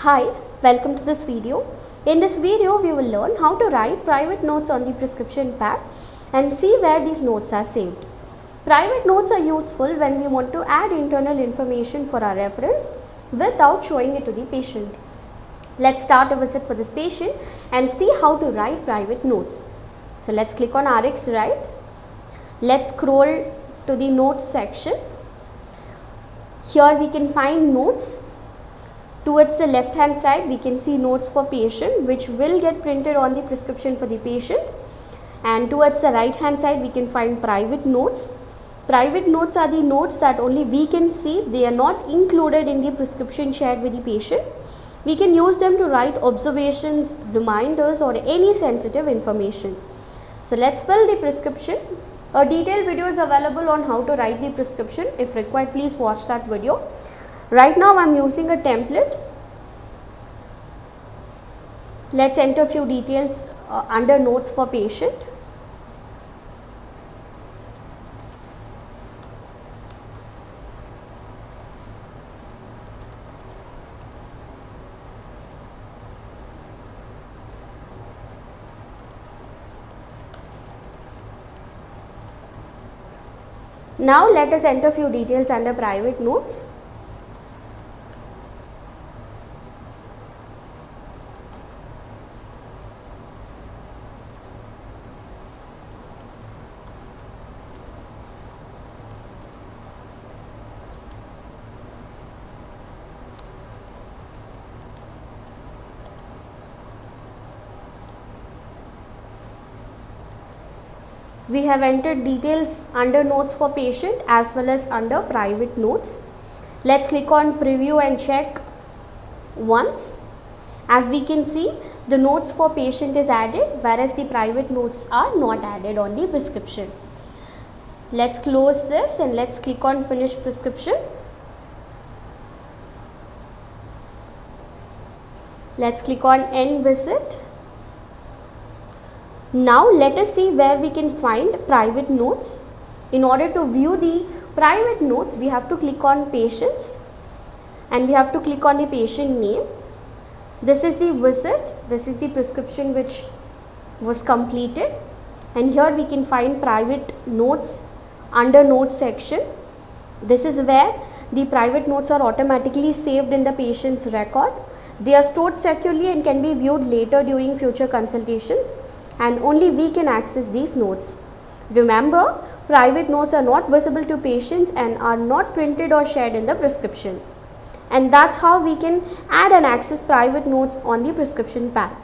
Hi, welcome to this video. In this video, we will learn how to write private notes on the prescription pad and see where these notes are saved. Private notes are useful when we want to add internal information for our reference without showing it to the patient. Let's start a visit for this patient and see how to write private notes. So let's click on RX Write. Let's scroll to the notes section. Here we can find notes. Towards the left hand side we can see notes for patient which will get printed on the prescription for the patient, and towards the right hand side we can find private notes. Private notes are the notes that only we can see, they are not included in the prescription shared with the patient. We can use them to write observations, reminders or any sensitive information. So let's fill the prescription. A detailed video is available on how to write the prescription. If required, please watch that video. Right now I am using a template. Let's enter a few details under notes for patient. Now let us enter a few details under private notes. We have entered details under notes for patient as well as under private notes. Let's click on preview and check once. As we can see, the notes for patient is added whereas the private notes are not added on the prescription. Let's close this and let's click on finish prescription. Let's click on end visit. Now let us see where we can find private notes. In order to view the private notes, we have to click on patients and we have to click on the patient name. This is the visit, this is the prescription which was completed, and here we can find private notes under notes section. This is where the private notes are automatically saved in the patient's record. They are stored securely and can be viewed later during future consultations, and only we can access these notes. Remember, private notes are not visible to patients and are not printed or shared in the prescription. And that's how we can add and access private notes on the prescription pad.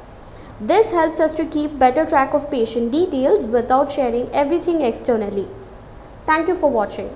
This helps us to keep better track of patient details without sharing everything externally. Thank you for watching.